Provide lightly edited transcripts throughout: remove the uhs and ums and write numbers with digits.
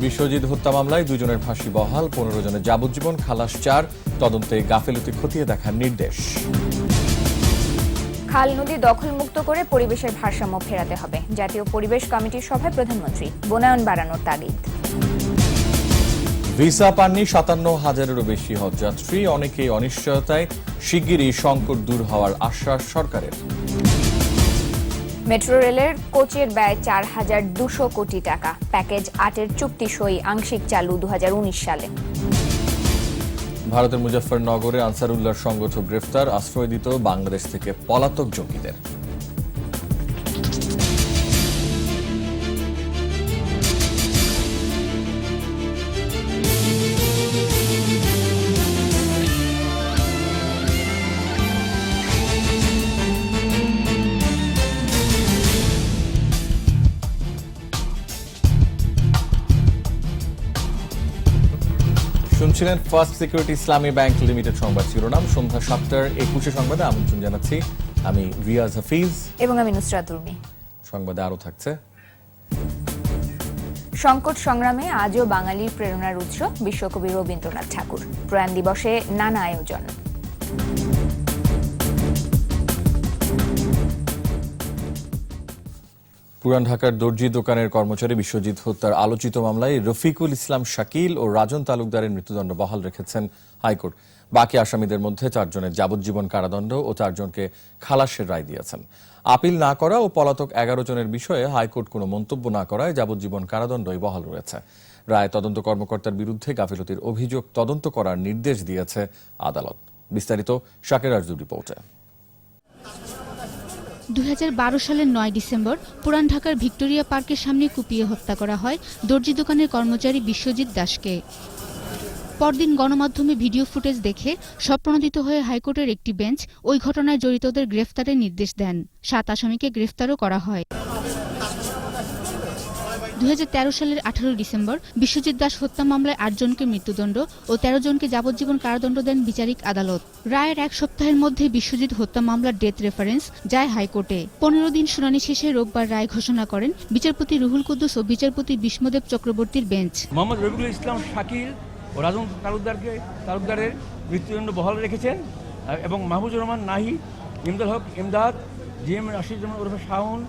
বিশ্বজিৎ হত্যা মামলায় 2 জনের ফাঁসি বহাল, 15 জনের যাবজ্জীবন, খালাস 4, তদন্তে গাফেলতি খতিয়ে দেখার নির্দেশ। খাল নদী দখলমুক্ত করে পরিবেশের ভারসাম্য ফেরাতে হবে। জাতীয় পরিবেশ কমিটির সভায় প্রধানমন্ত্রী বনায়ন বাড়ানোর তাগিদ। ভিসা পাননি 57,000-এরও বেশি হজযাত্রী, অনেকেই অনিশ্চয়তায়, শিগগিরই সংকট দূর হওয়ার আশ্বাস সরকারের। মেট্রো রেলের কোচের ব্যয় 4,200 কোটি টাকা, প্যাকেজ 8-এর চুক্তি সই, আংশিক চালু 2019 সালে। ভারতের মুজফ্ফরনগরে আনসারুল্লাহর সংগঠক গ্রেফতার, আশ্রয় দিত বাংলাদেশ থেকে পলাতক জঙ্গিদের। শুনছিলেন ফার্স্ট সিকিউরিটি ইসলামী ব্যাংক লিমিটেড সংবাদ শিরোনাম। সন্ধ্যা 7টার 21 সংবাদে আমন্ত্রণ জানাচ্ছি। আমি রিয়াজ হাফিজ এবং আমি নুসরাত উর্মি। সংবাদে আরো থাকছে। সংকট সংগ্রামে আজও বাঙালির প্রেরণার উৎস বিশ্বকবি রবীন্দ্রনাথ ঠাকুর। প্রয়াণ দিবসে নানা আয়োজন। পুরান ঢাকার দর্জি দোকানের কর্মচারী বিশ্বজিৎ হত্যার আলোচিত মামলায় রফিকুল ইসলাম শাকিল ও রাজন তালুকদারের মৃত্যুদণ্ড বহাল রেখেছেন হাইকোর্ট। বাকি আসামিদের মধ্যে 4 জনের যাবজ্জীবন কারাদণ্ড ও 4 জনকে খালাসের রায় দিয়েছেন। আপিল না করা ও পলাতক 11 জনের বিষয়ে হাইকোর্ট কোনো মন্তব্য না করায় যাবজ্জীবন কারাদণ্ডই বহাল রয়েছে। রায় তদন্ত কর্মকর্তার বিরুদ্ধে গাফিলতির অভিযোগ তদন্ত করার নির্দেশ দিয়েছে আদালত। বিস্তারিত শাকের আরজুর রিপোর্টে। 2012 সালের 9 ডিসেম্বর পুরান ঢাকার ভিক্টোরিয়া পার্কের সামনে কুপিয়ে হত্যা করা হয় দর্জি দোকানের কর্মচারী বিশ্বজিৎ দাসকে। পরদিন গণমাধ্যমে ভিডিও ফুটেজ দেখে স্বপ্রণোদিত হয়ে হাইকোর্টের একটি বেঞ্চ ওই ঘটনায় জড়িতদের গ্রেফতারের নির্দেশ দেন। 7 আসামিকে গ্রেফতারও করা হয়। 2013 সালের 18 ডিসেম্বর বিশ্বজিৎ দাস হত্যা মামলায় 8 জনকে মৃত্যুদণ্ড ও 13 জনকে যাবজ্জীবন কারাদণ্ড দেন বিচারিক আদালত। রায়ের 1 সপ্তাহের মধ্যে বিশ্বজিৎ হত্যা মামলার ডেথ রেফারেন্স যায় হাইকোর্টে। 15 দিন শুনানি শেষে রোববার রায় ঘোষণা করেন বিচারপতি রুহুল কুদ্দুস ও বিচারপতি বিষ্ণুদেব চক্রবর্তীর বেঞ্চ। মোহাম্মদ রফিকুল ইসলাম শাকিল ও রাজন তালুকদারের মৃত্যুদণ্ড বহাল রেখেছেন এবং মাহবুজুর রহমান নাহি, ইমদাদ হক ইমদাদ, জিএম রাশিদ ওরফে শাওন,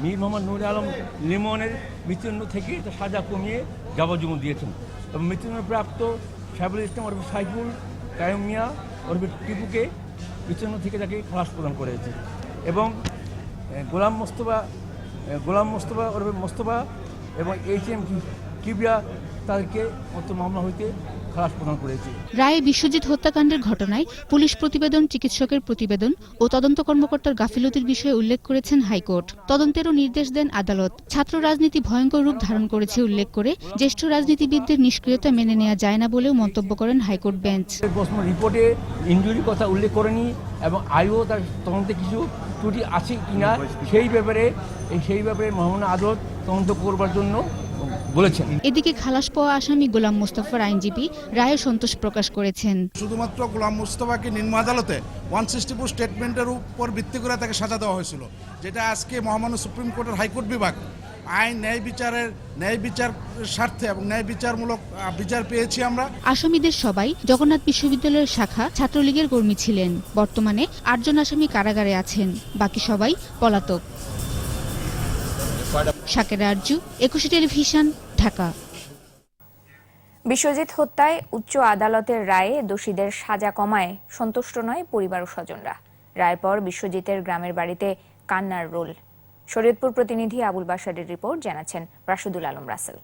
মীর মোহাম্মদ নুর আলম লিমনের মৃত্যুদণ্ড থেকে সাজা কমিয়ে যাবজ্জীবন দিয়েছেন এবং মৃত্যুদণ্ড প্রাপ্ত সাইফুল ইসলাম ওরফে সাইফুল, কায়ুম মিয়া ওরফে টিপুকে মৃত্যুদণ্ড থেকে তাকে খালাস প্রদান করেছে এবং গোলাম মোস্তফা ওরফে মোস্তফা এবং HM কিবরিয়া তাদেরকে মামলা হইতে খালাস প্রদান করেছে। রায়ে বিশ্বজিৎ হত্যাকাণ্ডের ঘটনায় পুলিশ প্রতিবেদন, চিকিৎসকের প্রতিবেদন ও তদন্ত কর্মকর্তার গাফিলতির বিষয়ে উল্লেখ করেছেন হাইকোর্ট। তদন্তেরও নির্দেশ দেন আদালত। ছাত্র রাজনীতি ভয়ঙ্কর রূপ ধারণ করেছে উল্লেখ করে জ্যেষ্ঠ রাজনীতিবিদদের নিষ্ক্রিয়তা মেনে নেওয়া যায় না বলেও মন্তব্য করেন হাইকোর্ট বেঞ্চ। রিপোর্টে ইনজুরি কথা উল্লেখ করেনি এবং আইও তার তদন্তে কিছু ত্রুটি আছে কিনা সেই ব্যাপারে মহামান্য আদালত তদন্ত করবার জন্য বলেছেন। এদিকে খালাস পাওয়া আসামি গোলাম মোস্তফার আইনজীবী রায়ে সন্তোষ প্রকাশ করেছেন। শুধুমাত্র গোলাম মোস্তফাকে নিম্ন আদালতে 164 স্টেটমেন্টের উপর ভিত্তি করে তাকে সাজা দেওয়া হয়েছিল, যেটা আজকে মহামান্য সুপ্রিম কোর্টের হাইকোর্ট বিভাগ আইন ন্যায় বিচার স্বার্থে এবং ন্যায় বিচারমূলক বিচার পেয়েছি আমরা। আসামিদের সবাই জগন্নাথ বিশ্ববিদ্যালয়ের শাখা ছাত্রলীগের কর্মী ছিলেন। বর্তমানে 8 জন আসামি কারাগারে আছেন, বাকি সবাই পলাতক। শাকের আরজু, 21 টেলিভিশন, ঢাকা। বিশ্বজিৎ হত্যায় উচ্চ আদালতের রায়ে দোষীদের সাজা কমায় সন্তুষ্ট নয় পরিবার ও স্বজনরা। রায়ের পর বিশ্বজিতের গ্রামের বাড়িতে কান্নার রোল। শরীয়তপুর প্রতিনিধি আবুল বাশারের রিপোর্ট, জানাচ্ছেন রাশেদুল আলম রাসেল।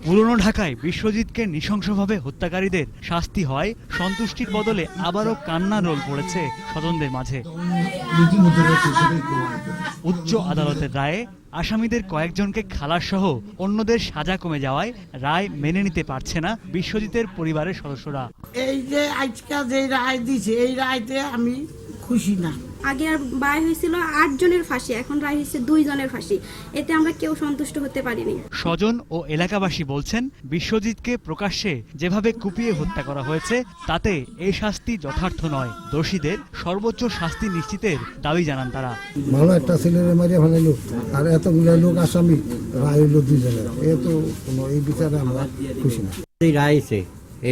পুরনো ঢাকায় বিশ্বজিৎকে নৃশংসভাবে হত্যাকারীদের শাস্তি হয় সন্তুষ্টির বদলে আবারও কান্নার রোল পড়েছে স্বজনদের মাঝে। উচ্চ আদালতের রায়ে আসামিদের কয়েকজনকে খালাস সহ অন্যদের সাজা কমে যাওয়ায় রায় মেনে নিতে পারছে না বিশ্বজিতের পরিবারের সদস্যরা। এই যে আজকে যে রায় দিছে, এই রায়তে আমি খুশি না। আগে আর রায় হয়েছিল 8 জনের ফাঁসি, এখন রায় হয়েছে 2 জনের ফাঁসি। এতে আমরা কেউ সন্তুষ্ট হতে পারিনি। স্বজন ও এলাকাবাসী বলছেন, বিশ্বজিৎকে প্রকাশ্যে যেভাবে কুপিয়ে হত্যা করা হয়েছে তাতে এই শাস্তি যথার্থ নয়। দোষীদের সর্বোচ্চ শাস্তি নিশ্চিতের দাবি জানান তারা। ভালো একটা ছেলের মারিয়া ফেলাইলো, আর এতগুলো লোক আসামি, রায় হইলো 2 জনের। এ তো কোনো এই বিচারে আমরা খুশি না। এই রায় এসে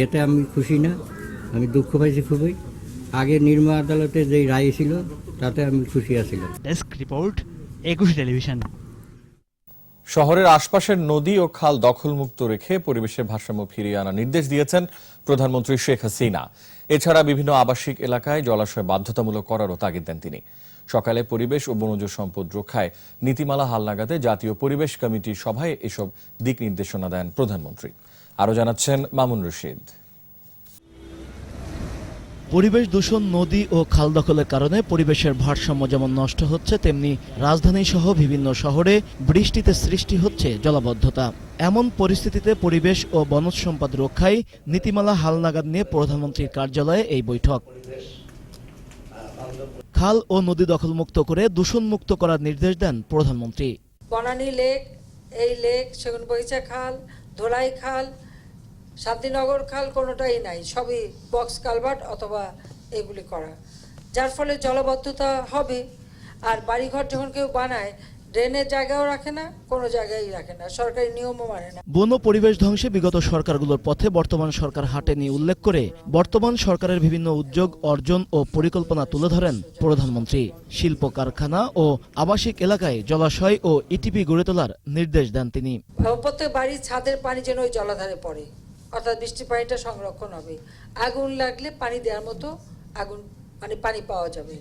এতে আমি খুশি না, আমি দুঃখ পাইছি খুবই। আগে নিম্ন আদালতে যে রায় ছিল তাতে আমি খুশি আছিলাম। Desk report, 21 television. শহরের আশপাশের নদী ও খাল দখলমুক্ত রেখে পরিবেশের ভারসাম্য ফিরিয়ে আনার নির্দেশ দিয়েছেন প্রধানমন্ত্রী শেখ হাসিনা। এছাড়া বিভিন্ন আবাসিক এলাকায় জলাশয় বাধ্যতামূলক করারও তাগিদ দেন তিনি। সকালে পরিবেশ ও বনজ সম্পদ রক্ষায় নীতিমালা হালনাগাদে জাতীয় পরিবেশ কমিটির সভায় এসব দিক নির্দেশনা দেন প্রধানমন্ত্রী। আরও জানাচ্ছেন মামুন রশিদ। পরিবেশ দূষণ, নদী ও খাল দখলের কারণে পরিবেশের ভারসাম্য যেমন নষ্ট হচ্ছে, তেমনি রাজধানী সহ বিভিন্ন শহরে বৃষ্টিতে সৃষ্টি হচ্ছে জলাবদ্ধতা। এমন পরিস্থিতিতে পরিবেশ ও বনজ সম্পদ রক্ষায় নীতিমালা হালনাগাদ নিয়ে প্রধানমন্ত্রীর কার্যালয়ে এই বৈঠক। খাল ও নদী দখলমুক্ত করে দূষণমুক্ত করার নির্দেশ দেন প্রধানমন্ত্রী। বনানী লেক, এই লেক, সেগুনবাগিচা খাল, ধোলাই খাল, শান্তিনগর খাল কোনোটাই নাই, সবই বক্স কালভার্ট অথবা এগুলি করা, যার ফলে জলবদ্ধতা হবে। আর বাড়িঘর যখন কেউ বানায়, ড্রেনের জায়গাও রাখে না, কোনো জায়গায় রাখে না, সরকারি নিয়মও মানে না। বন পরিবেশ ধ্বংসে বিগত সরকারগুলোর পথে বর্তমান সরকার হাঁটেনি উল্লেখ করে বর্তমান সরকারের বিভিন্ন উদ্যোগ, অর্জন ও পরিকল্পনা তুলে ধরেন প্রধানমন্ত্রী। শিল্প কারখানা ও আবাসিক এলাকায় জলাশয় ও ইটিপি গড়ে তোলার নির্দেশ দেন তিনি। প্রত্যেক বাড়ির ছাদের পানি যেন ওই জলাধারে পড়ে, অর্থাৎ বৃষ্টির পানিটা সংরক্ষণ হবে। আগুন লাগলে পানি দেওয়ার মতো আগুন পানি পাওয়া যাবে।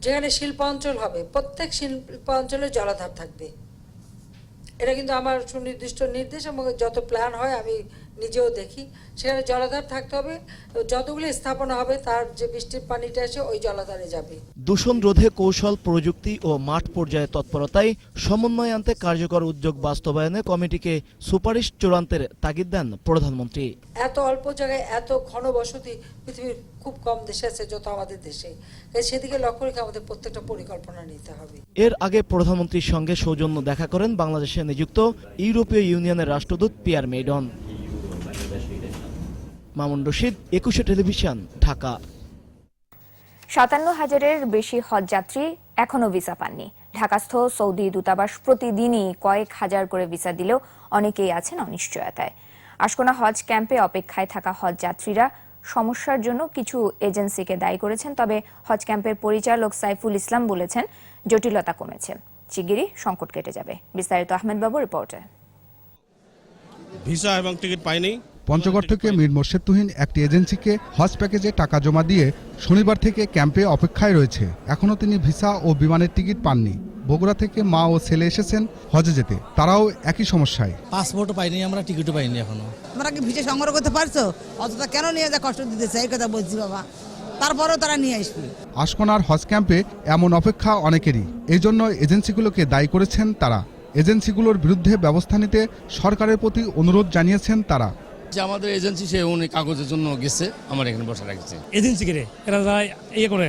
যেখানে শিল্পাঞ্চল হবে, প্রত্যেক শিল্পাঞ্চলে জলাধার থাকবে। এটা কিন্তু আমার সুনির্দিষ্ট নির্দেশ, এবং যত প্ল্যান হয় আমি নিজেও দেখি, সেখানে জলাধার থাকতে হবে। যতগুলি স্থাপনা হবে তার যে বৃষ্টির পানিটা এসে ওই জলাধারে যাবে। দূষণ রোধে কৌশল, প্রযুক্তি ও মাঠ পর্যায়ে তৎপরতায় সমন্বয় আনতে কার্যকর উদ্যোগ বাস্তবায়নে কমিটিকে সুপারিশ চূড়ান্তের তাগিদ দেন প্রধানমন্ত্রী। এত অল্প জায়গায় এত ঘনবসতি পৃথিবীর খুব কম দেশে আছে যত আমাদের দেশে, সেদিকে লক্ষ্য রেখে আমাদের প্রত্যেকটা পরিকল্পনা নিতে হবে। এর আগে প্রধানমন্ত্রীর সঙ্গে সৌজন্য দেখা করেন বাংলাদেশে নিযুক্ত ইউরোপীয় ইউনিয়নের রাষ্ট্রদূত পিয়ার মেইডন। মামুন রশিদ, 21 টেলিভিশন, ঢাকা। 57,000-এর বেশি হজযাত্রী এখনো ভিসা পাননি। ঢাকাস্থ সৌদি দূতাবাস প্রতিদিনই কয়েক হাজার করে ভিসা দিলেও অনেকেই আছেন অনিশ্চয়তায়। আশকোনা হজ ক্যাম্পে অপেক্ষায় থাকা হজযাত্রীরা সমস্যার জন্য কিছু এজেন্সিকে দায়ী করেছেন। তবে হজ ক্যাম্পের পরিচালক সাইফুল ইসলাম বলেছেন, জটিলতা কমেছে, শিগগিরই সংকট কেটে যাবে। বিস্তারিত আহমেদ বাবু রিপোর্টে। ভিসা এবং টিকিট পাইনি। পঞ্চগড় থেকে মীর মোর্শেদ তুহিন একটি এজেন্সিকে হজ প্যাকেজে টাকা জমা দিয়ে শনিবার থেকে ক্যাম্পে অপেক্ষায় রয়েছে। এখনও তিনি ভিসা ও বিমানের টিকিট পাননি। বগুড়া থেকে মা ও ছেলে এসেছেন হজে যেতে, তারাও একই সমস্যায়। পাসপোর্টও পাইনি আমরা, টিকিটও পাইনি এখনো। আমরা কি ভিসা সংগ্রহ করতে পারছো? অতটা কেন নিয়ে যা কষ্ট দিতেছে, এই কথা বলছি বাবা, তারপরেও তারা নিয়ে আসবে। আশকোনার হজ ক্যাম্পে এমন অপেক্ষা অনেকেরই, এই জন্য এজেন্সিগুলোকে দায়ী করেছেন তারা। এজেন্সিগুলোর বিরুদ্ধে ব্যবস্থা নিতে সরকারের প্রতি অনুরোধ জানিয়েছেন তারা। যে আমাদের এজেন্সি সে উনি কাগজের জন্য গেছে, আমার এখানে বসে রাখছে। এজেন্সি করে এরা ইয়ে করে,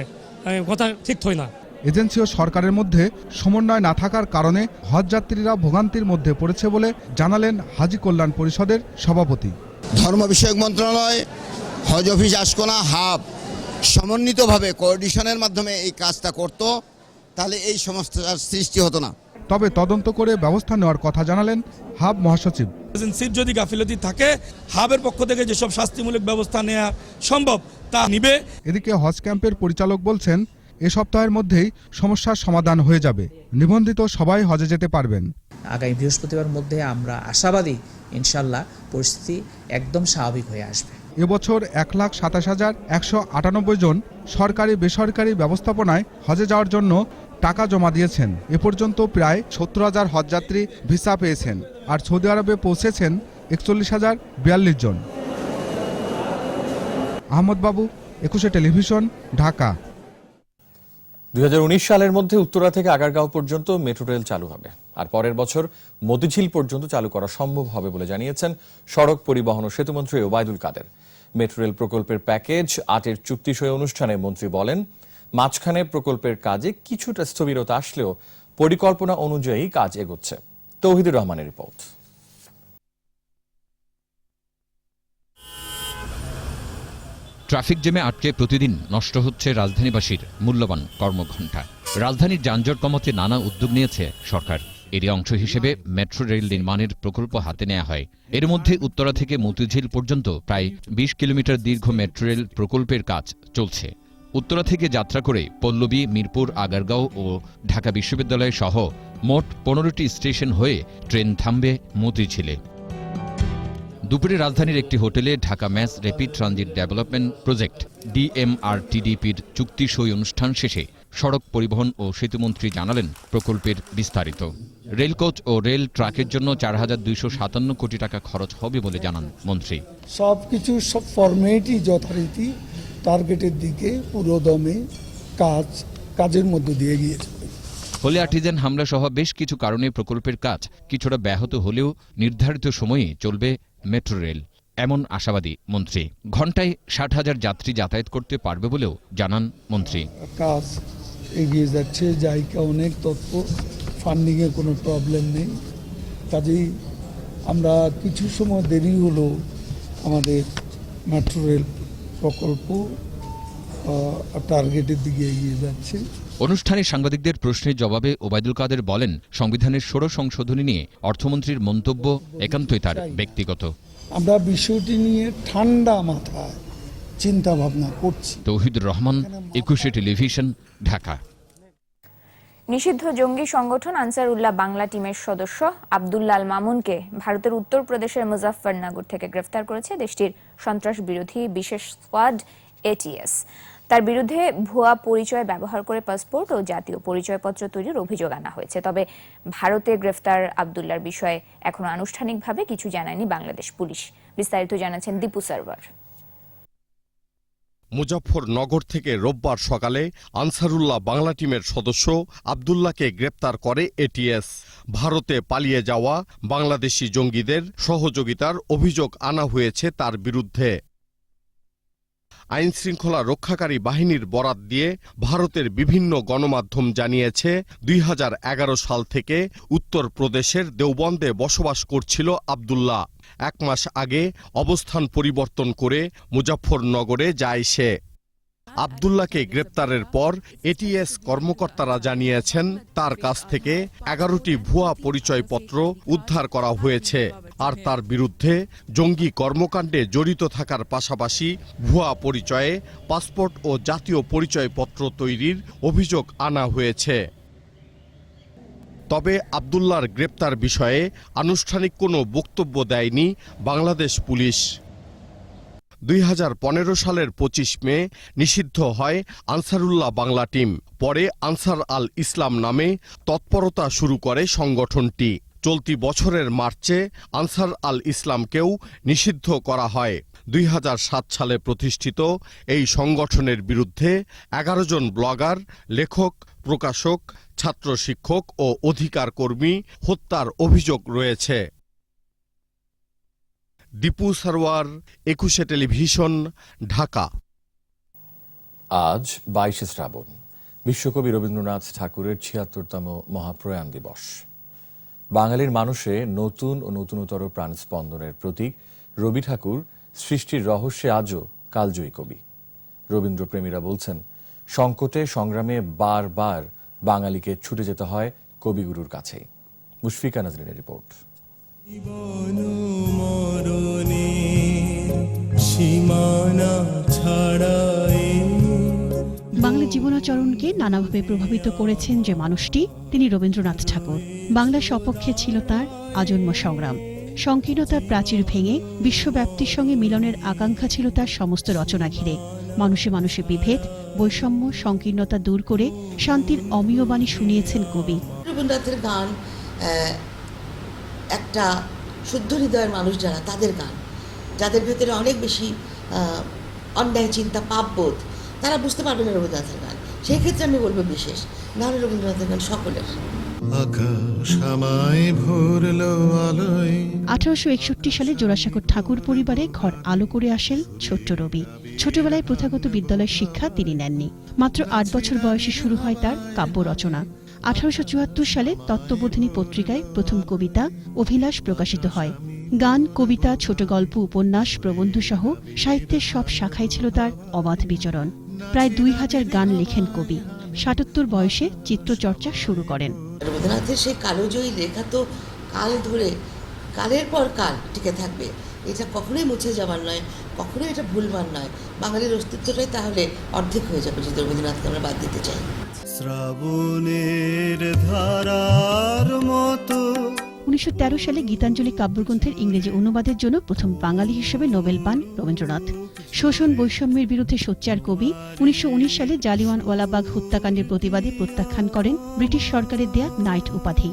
কথা ঠিক হয় না। এজেন্সি ও সরকারের মধ্যে সমন্বয় না থাকার কারণে হজযাত্রীরা ভোগান্তির মধ্যে পড়েছে বলে জানালেন হাজী কল্যাণ পরিষদের সভাপতি। ধর্ম বিষয়ক মন্ত্রণালয়, হজ অফিস আশকোনা হাব সমন্বিতভাবে কোঅর্ডিনেশনের মাধ্যমে এই কাজটা করত, তাহলে এই সমস্যার সৃষ্টি হতো না। তবে তদন্ত করে ব্যবস্থা নেওয়ার কথা জানালেন হাব মহাসচিব। এজেন্সির যদি গাফিলতি থাকে, হাবের পক্ষ থেকে যেসব শাস্তিমূলক ব্যবস্থা নেওয়া সম্ভব তা নিবে। এদিকে হজ ক্যাম্পের পরিচালক বলছেন, এ সপ্তাহের মধ্যেই সমস্যার সমাধান হয়ে যাবে, নিবন্ধিত সবাই হজে যেতে পারবেন। আগামী বৃহস্পতিবার মধ্যে আমরা আশাবাদী ইনশাল্লাহ পরিস্থিতি একদম স্বাভাবিক হয়ে আসবে। এবছর 1,27,198 জন সরকারি বেসরকারি ব্যবস্থাপনায় হজে যাওয়ার জন্য টাকা জমা দিয়েছেন। এ পর্যন্ত প্রায় 70,000 হজযাত্রী ভিসা পেয়েছেন, আর সৌদি আরবে পৌঁছেছেন 41,042 জন। আহমদ বাবু, 21 টেলিভিশন, ঢাকা। 2019 সালের মধ্যে উত্তরা থেকে আগারগাঁও পর্যন্ত মেট্রো রেল চালু হবে, আর পরের বছর মতিঝিল পর্যন্ত চালু করা সম্ভব হবে বলে জানিয়েছেন সড়ক পরিবহন ও সেতুমন্ত্রী ওবায়দুল কাদের। মেট্রো রেল প্রকল্পের প্যাকেজ ৮-এর চুক্তি সই অনুষ্ঠানে মন্ত্রী বলেন, মাঝখানে প্রকল্পের কাজে কিছুটা স্থবিরতা আসলেও পরিকল্পনা অনুযায়ী কাজ এগোচ্ছে। তৌহিদুর রহমানের রিপোর্ট। ট্রাফিক জ্যামে আটকে প্রতিদিন নষ্ট হচ্ছে রাজধানীবাসীর মূল্যবান কর্মঘণ্টা। রাজধানীর যানজট কমাতে নানা উদ্যোগ নিয়েছে সরকার। এরই অংশ হিসেবে মেট্রো রেল নির্মাণের প্রকল্প হাতে নেওয়া হয়। এর মধ্যে উত্তরা থেকে মতিঝিল পর্যন্ত প্রায় ২০ কিলোমিটার দীর্ঘ মেট্রো রেল প্রকল্পের কাজ চলছে। উত্তরা থেকে যাত্রা করে পল্লবী, মিরপুর, আগারগাঁও ও ঢাকা বিশ্ববিদ্যালয় সহ মোট ১৫টি স্টেশন হয়ে ট্রেন থামবে মতিঝিলে। দুপুরে রাজধানীর একটি হোটেলে Dhaka mass rapid transit development project DMRTDPর চুক্তি সই অনুষ্ঠান শেষে সড়ক পরিবহন ও সেতুমন্ত্রী জানালেন প্রকল্পের বিস্তারিত। রেলকোচ ও রেল ট্রাকের জন্য ৪,২৫৭ কোটি টাকা খরচ হবে বলে জানান মন্ত্রী। সব ফরম্যাটই যথারীতি টার্গেটের দিকে পুরোদমে কাজের মধ্য দিয়ে গিয়েছে। ফলে আর্টিজান হামলা সহ বেশ কিছু কারণে প্রকল্পের কাজ কিছুটা ব্যাহত হলেও নির্ধারিত সময়ে চলবে মেট্রো রেল, এমন আশাবাদী মন্ত্রী। ঘণ্টায় ৬০,০০০ যাত্রী যাতায়াত করতে পারবে বলেও জানান মন্ত্রী। কাজ এগিয়ে যাচ্ছে, জায়গা অনেক তৎপর, ফান্ডিংয়ে কোনো প্রবলেম নেই। কাজেই আমরা কিছু সময় দেরি হলেও আমাদের মেট্রো রেল প্রকল্প টার্গেটের দিকে এগিয়ে যাচ্ছে। অনুষ্ঠানে সাংবাদিকদের প্রশ্নের জবাবে ওবায়দুল কাদের বলেন, সংবিধানের ১৬ সংশোধনী নিয়ে অর্থমন্ত্রীর মন্তব্য একান্তই তার ব্যক্তিগত। আমরা বিষয়টি নিয়ে ঠান্ডা মাথায় চিন্তা ভাবনা করছি। তৌহিদুর রহমান, ২১ টেলিভিশন, ঢাকা। নিষিদ্ধ জঙ্গি সংগঠন আনসারুল্লাহ বাংলা টিমের সদস্য আব্দুল্লাহ আল মামুনকে ভারতের উত্তরপ্রদেশের মুজাফফরনগর থেকে গ্রেফতার করেছে দেশটির সন্ত্রাস বিরোধী বিশেষ স্কোয়াড ATS। তার বিরুদ্ধে ভুয়া পরিচয় ব্যবহার করে পাসপোর্ট ও জাতীয় পরিচয়পত্র তৈরির অভিযোগ আনা হয়েছে। তবে ভারতে গ্রেফতার আব্দুল্লাহর বিষয়ে এখনো আনুষ্ঠানিকভাবে কিছু জানায়নি বাংলাদেশ পুলিশ। বিস্তারিত জানাচ্ছেন দীপু সার্ভার। মুজাফফরনগর থেকে রোববার সকালে আনসারুল্লাহ বাংলা টিমের সদস্য আব্দুল্লাহকে গ্রেপ্তার করে ATS। ভারতে পালিয়ে যাওয়া বাংলাদেশি জঙ্গিদের সহযোগিতার অভিযোগ আনা হয়েছে তার বিরুদ্ধে। আইনশৃঙ্খলা রক্ষাকারী বাহিনীর বরাত দিয়ে ভারতের বিভিন্ন গণমাধ্যম জানিয়েছে, ২০১১ সাল থেকে উত্তরপ্রদেশের দেওবন্দে বসবাস করছিল আব্দুল্লাহ। ১ মাস আগে অবস্থান পরিবর্তন করে মুজাফফরনগরে যায় সে। আব্দুল্লাহকে গ্রেপ্তারের পর ATS কর্মকর্তারা জানিয়েছেন, তার কাছ থেকে ১১টি ভুয়া পরিচয়পত্র উদ্ধার করা হয়েছে। আর তার বিরুদ্ধে জঙ্গি কর্মকাণ্ডে জড়িত থাকার পাশাপাশি ভুয়া পরিচয়ে পাসপোর্ট ও জাতীয় পরিচয়পত্র তৈরির অভিযোগ আনা হয়েছে। তবে আব্দুল্লাহর গ্রেপ্তার বিষয়ে আনুষ্ঠানিক কোনো বক্তব্য দেয়নি বাংলাদেশ পুলিশ। ২০১৫ সালের ২৫ মে নিষিদ্ধ হয় আনসারুল্লাহ বাংলা টিম। পরে আনসার আল ইসলাম নামে তৎপরতা শুরু করে সংগঠনটি। চলতি বছরের মার্চে আনসার আল ইসলামকেও নিষিদ্ধ করা হয়। ২০০৭ সালে প্রতিষ্ঠিত এই সংগঠনের বিরুদ্ধে ১১ জন ব্লগার, লেখক, প্রকাশক, ছাত্র শিক্ষক ও অধিকার কর্মী হত্যার অভিযোগ রয়েছে। দীপু সারওয়ার, ২১ টেলিভিশন, ঢাকা। আজ ২২ শ্রাবণ, বিশ্বকবি রবীন্দ্রনাথ ঠাকুরের ৭৬তম মহাপ্রয়াণ দিবস। বাঙালির মানুষে নতুন ও নতুনতর প্রাণস্পন্দনের প্রতীক রবি ঠাকুর সৃষ্টির রহস্যে আজও কালজয়ী কবি। রবীন্দ্রপ্রেমীরা বলছেন, সংকটে সংগ্রামে বারবার বাঙালিকে ছুটে যেতে হয় কবিগুরুর কাছেই। মুশফিকা নাজরিনের রিপোর্ট। বাংলা জীবনাচরণকে নানাভাবে প্রভাবিত করেছেন যে মানুষটি, তিনি রবীন্দ্রনাথ ঠাকুর। বাংলার সপক্ষে ছিল তার আজন্ম সংগ্রাম। সংকীর্ণতার প্রাচীর ভেঙে বিশ্বব্যাপ্তির সঙ্গে মিলনের আকাঙ্ক্ষা ছিল তার সমস্ত রচনা ঘিরে। মানুষে মানুষে বিভেদ, বৈষম্য, সংকীর্ণতা দূর করে শান্তির অমীয় বাণী শুনিয়েছেন কবি। রবীন্দ্রনাথের গান একটা শুদ্ধ হৃদয়ের মানুষ যারা, তাদের গান, যাদের ভেতরে অনেক বেশি অন্যায় চিন্তা, পাপবোধ, তারা বুঝতে পারবে না রবীন্দ্রনাথের গান। সেই ক্ষেত্রে আমি বলবো বিশেষ, নাহলে রবীন্দ্রনাথের গান সকলের। আকাশ আমায় ভরলো আলোয়। 1861 সালে জোড়াসাঁকোর ঠাকুর পরিবারে ঘর আলো করে আসেন ছোট্ট রবি। ছোটবেলায় প্রথাগত বিদ্যালয় শিক্ষা তিনি নেননি। মাত্র 8 বছর বয়সে শুরু হয় তার কাব্য রচনা। 1874 সালে তত্ত্ববোধিনী পত্রিকায় প্রথম কবিতা অভিলাষ প্রকাশিত হয়। গান, কবিতা, ছোট গল্প, উপন্যাস, প্রবন্ধ সহ সাহিত্যের সব শাখায় ছিল তার অবাধ বিচরণ। প্রায় 2000 গান লেখেন কবি। 77 বয়সে চিত্রচর্চা শুরু করেন। রবীন্দ্রনাথের সেই কালোজয়ী লেখা তো কাল ধরে, কালের পর কাল টিকে থাকবে। এটা কখনোই মুছে যাবার নয়, কখনোই এটা ভুলবার নয়। বাঙালির অস্তিত্বটাই তাহলে অর্ধেক হয়ে যাবে যদি রবীন্দ্রনাথকে আমরা বাদ দিতে চাই। শ্রাবণের ধারার মতো। 1913 সালে গীতাঞ্জলি কাব্যগ্রন্থের ইংরেজি অনুবাদের জন্য প্রথম বাঙালি হিসেবে নোবেল পান রবীন্দ্রনাথ। শোষণ বৈষম্যের বিরুদ্ধে সোচ্চার কবি 1919 সালে জালিয়ানওয়ালাবাগ হত্যাকাণ্ডের প্রতিবাদে প্রত্যাখ্যান করেন ব্রিটিশ সরকারের দেয়া নাইট উপাধি।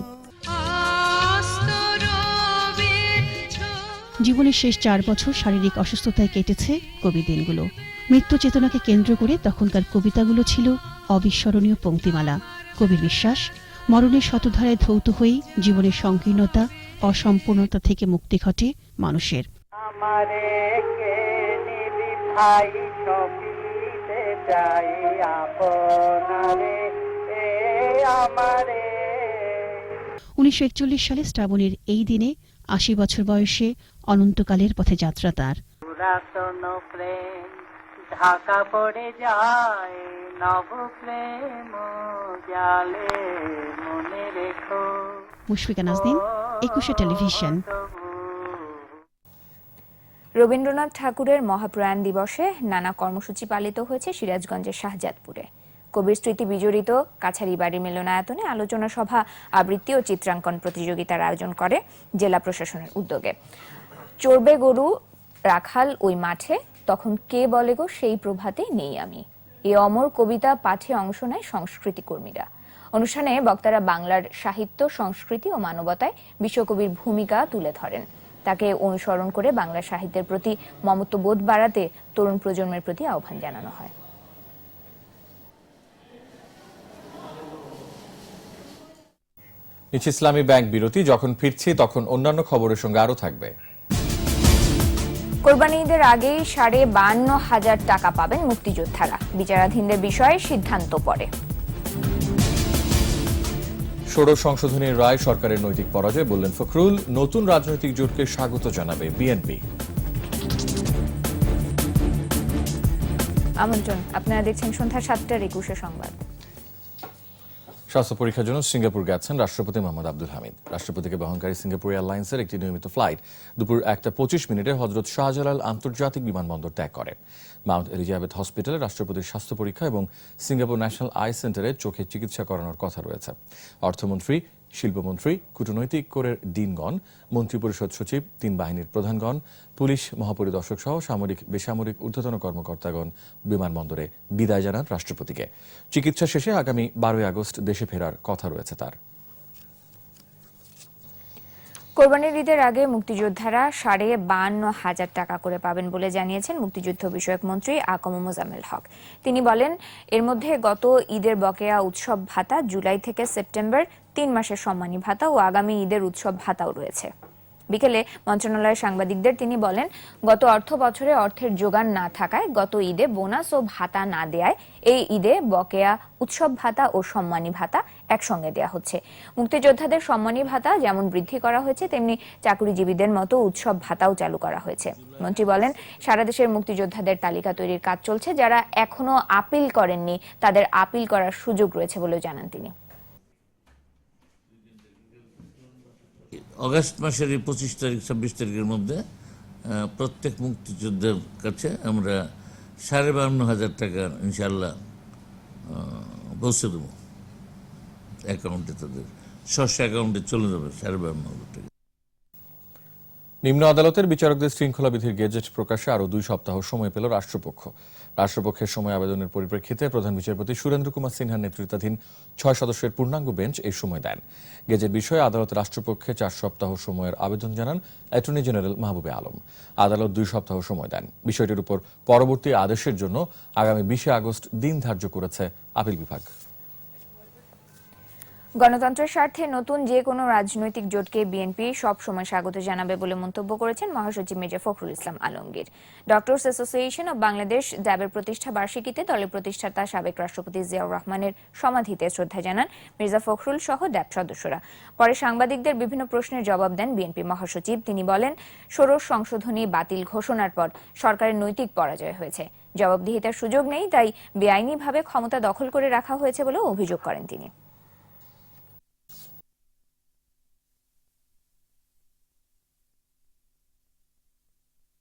জীবনের শেষ 4 বছর শারীরিক অসুস্থতায় কেটেছে কবির দিনগুলো। মৃত্যু চেতনাকে কেন্দ্র করে তখনকার কবিতাগুলো ছিল অবিস্মরণীয় পংক্তিমালা। কবির বিশ্বাস, মরণের শতধারায় ধৌত হয়ে জীবনের সংকীর্ণতা, অসম্পূর্ণতা থেকে মুক্তি ঘটে মানুষের। 1941 সালে শ্রাবণের এই দিনে 80 বছর বয়সে অনন্তকালের পথে যাত্রা তার। ঢাকা পড়ে যায় নব প্রেম জালে মনে রেখো। মুশফিকা নাজনীন, 21 টেলিভিশন। রবীন্দ্রনাথ ঠাকুরের মহাপ্রয়াণ দিবসে নানা কর্মসূচি পালিত হয়েছে সিরাজগঞ্জের শাহজাদপুরে। কবির স্মৃতি বিজড়িত কাছারি বাড়ি মিলনায়তনে আলোচনা সভা, আবৃত্তি ও চিত্রাঙ্কন প্রতিযোগিতার আয়োজন করে জেলা প্রশাসনের উদ্যোগে। চড়বে গরু রাখাল ওই মাঠে, তখন কে বলে গো সেই প্রভাতে নেই আমি, এই অমর কবিতা পাঠে অংশ নেয় সংস্কৃতি কর্মীরা। অনুষ্ঠানে বক্তারা বাংলার সাহিত্য, সংস্কৃতি ও মানবতায় বিশ্বকবির ভূমিকা তুলে ধরেন। তাকে অনুসরণ করে বাংলা সাহিত্যের প্রতি মমত্ববোধ বাড়াতে তরুণ প্রজন্মের প্রতি আহ্বান জানানো হয়। ইসলামী ব্যাংক বিরতি, যখন ফিরছি তখন অন্যান্য খবরের সঙ্গে আরো থাকবে। কোরবানি ঈদের আগেই 52,500 টাকা পাবেন মুক্তিযোদ্ধারা। বিচারাধীনদের বিষয়ে সিদ্ধান্ত পরে। ষোড়শ সংশোধনীর রায় সরকারের নৈতিক পরাজয় বললেন ফখরুল। নতুন রাজনৈতিক জোটকে স্বাগত জানাবে বিএনপি। আমন্ত্রণ, আপনারা দেখছেন সন্ধ্যা 7টার 21 সংবাদ। স্বাস্থ্য পরীক্ষার জন্য সিঙ্গাপুর গেছেন রাষ্ট্রপতি মোহাম্মদ আব্দুল হামিদ। রাষ্ট্রপতিকে বহনকারী সিঙ্গাপুর এয়ারলাইন্সের একটি নিয়মিত ফ্লাইট দুপুর 1:25 হযরত শাহজালাল আন্তর্জাতিক বিমানবন্দর ত্যাগ করে। মাউন্ট এলিজাবেথ হসপিটালে রাষ্ট্রপতির স্বাস্থ্য পরীক্ষা এবং সিঙ্গাপুর ন্যাশনাল আই সেন্টারে চোখের চিকিৎসা করানোর কথা রয়েছে। অর্থমন্ত্রী, শিল্পমন্ত্রী, কূটনৈতিক কোরের ডিনগণ, মন্ত্রিপরিষদ সচিব, 3 বাহিনীর প্রধানগণ, পুলিশ মহাপরিদর্শক সহ সামরিক, বেসামরিক ঊর্ধ্বতন কর্মকর্তাগণ বিমানবন্দরে বিদায় জানান রাষ্ট্রপতিকে। চিকিৎসা শেষে আগামী 12 আগস্ট দেশে ফেরার কথা রয়েছে তার। কোরবানির ঈদের আগে মুক্তিযোদ্ধারা 52,500 টাকা করে পাবেন বলে জানিয়েছেন মুক্তিযুদ্ধ বিষয়ক মন্ত্রী আকম মোজাম্মেল হক। তিনি বলেন, এর মধ্যে গত ঈদের বকেয়া উৎসব ভাতা, জুলাই থেকে সেপ্টেম্বর 3 মাসের সম্মানী ভাতা ও আগামী ঈদের উৎসব ভাতাও রয়েছে। বিকেলে মন্ত্রণালয়ের সাংবাদিকদের তিনি বলেন, গত অর্থ বছরে অর্থের যোগান না থাকায়, গত ঈদে বোনাস ও ভাতা না দেয়ায় এই ঈদে বকেয়া উৎসব ভাতা ও সম্মানী ভাতা একসঙ্গে দেয়া হচ্ছে। মুক্তিযোদ্ধাদের সম্মানী ভাতা যেমন বৃদ্ধি করা হয়েছে, তেমনি চাকুরিজীবীদের মতো উৎসব ভাতাও চালু করা হয়েছে। মন্ত্রী বলেন, সারা দেশের মুক্তিযোদ্ধাদের তালিকা তৈরির কাজ চলছে। যারা এখনো আপিল করেননি তাদের আপিল করার সুযোগ রয়েছে বলেও জানান তিনি। অগাস্ট মাসের 25 তারিখ 26 তারিখের মধ্যে প্রত্যেক মুক্তিযোদ্ধার কাছে আমরা 52,500 টাকা ইনশাল্লাহ পৌঁছে দেবো অ্যাকাউন্টে, তাদের স্বস্ব অ্যাকাউন্টে চলে যাবে 52,500 টাকা। নিম্ন আদালতের বিচারকদের শৃঙ্খলা বিধির গেজেট প্রকাশে আরও 2 সপ্তাহ সময় পেল রাষ্ট্রপক্ষ। রাষ্ট্রপক্ষের সময় আবেদনের পরিপ্রেক্ষিতে প্রধান বিচারপতি সুরেন্দ্র কুমার সিনহার নেতৃত্বাধীন 6 সদস্যের পূর্ণাঙ্গ বেঞ্চ এই সময় দেন। গেজেট বিষয়ে আদালত রাষ্ট্রপক্ষে 4 সপ্তাহ সময়ের আবেদন জানান অ্যাটর্নি জেনারেল মাহবুবে আলম। আদালত 2 সপ্তাহ সময় দেন। বিষয়টির উপর পরবর্তী আদেশের জন্য আগামী 20 আগস্ট দিন ধার্য করেছে আপিল বিভাগ। গণতন্ত্রের স্বার্থে নতুন যে কোনো রাজনৈতিক জোটকে বিএনপি সব সময় স্বাগত জানাবে বলে মন্তব্য করেছেন মহাসচিব Mirza Fakhrul Islam Alamgir. Doctors association of Bangladesh ড্যাবের প্রতিষ্ঠা বার্ষিকীতে দলের প্রতিষ্ঠাতা সাবেক রাষ্ট্রপতি জিয়াউর রহমানের সমাধিতে শ্রদ্ধা জানান মির্জা ফখরুল সহ ড্যাব সদস্যরা। পরে সাংবাদিকদের বিভিন্ন প্রশ্নের জবাব দেন বিএনপি মহাসচিব। তিনি বলেন, ষোড়শ সংশোধনী বাতিল ঘোষণার পর সরকারের নৈতিক পরাজয় হয়েছে, জবাবদিহিতার সুযোগ নেই, তাই বেআইনিভাবে ক্ষমতা দখল করে রাখা হয়েছে বলেও অভিযোগ করেন তিনি।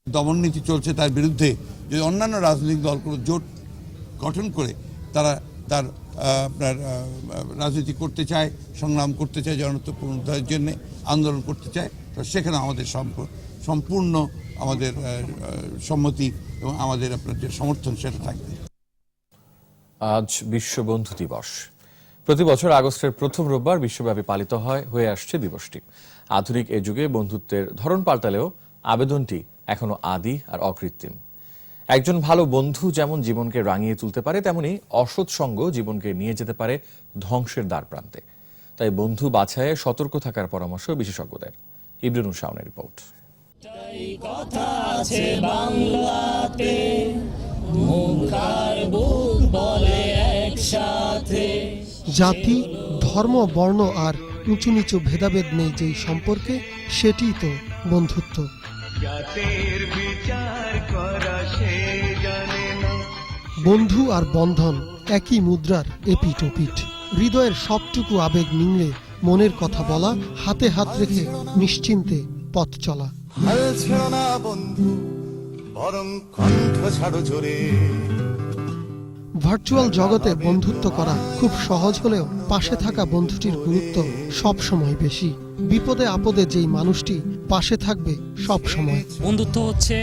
দমন নীতি চলছে, তার বিরুদ্ধে যদি অন্যান্য রাজনৈতিক দলগুলো জোট গঠন করে তারা তার আপনার রাজনীতি করতে চায়, সংগ্রাম করতে চায়, জনত্ব পুনরুদ্ধারের জন্য আন্দোলন করতে চায়, তো সেখানে আমাদের সম্পূর্ণ আমাদের সম্মতি এবং আমাদের আপনার যে সমর্থন সেটা থাকবে। আজ বিশ্ব বন্ধু দিবস। প্রতি বছর আগস্টের প্রথম রোববার বিশ্বব্যাপী পালিত হয়ে আসছে দিবসটি। আধুনিক এ যুগে বন্ধুত্বের ধরন পাল্টালেও আবেদনটি এখনো আদি আর অকৃত্রিম। একজন ভালো বন্ধু যেমন জীবনকে রাঙিয়ে তুলতে পারে, তেমনি অসৎ সঙ্গ জীবনকে নিয়ে যেতে পারে ধ্বংসের দ্বার প্রান্তে। তাই বন্ধু বাছাইয়ে সতর্ক থাকার পরামর্শ বিশেষজ্ঞদের। ইব্রানুর শাওনের রিপোর্ট। জাতি, ধর্ম, বর্ণ আর উঁচু নিচু ভেদাভেদ নেই যেই সম্পর্কে, সেটিই তো বন্ধুত্ব। বন্ধু আর বন্ধন একই মুদ্রার এপিঠ ওপিঠ। হৃদয়ের সবটুকু আবেগ নিংড়ে মনের কথা বলা, হাতে হাত রেখে নিশ্চিন্তে পথ চলা। ভার্চুয়াল জগতে বন্ধুত্ব করা খুব সহজ হলেও পাশে থাকা বন্ধুটির গুরুত্ব সব সময় বেশি। বিপদে আপদে যেই মানুষটি পাশে থাকবে সব সময়। বন্ধুত্ব হচ্ছে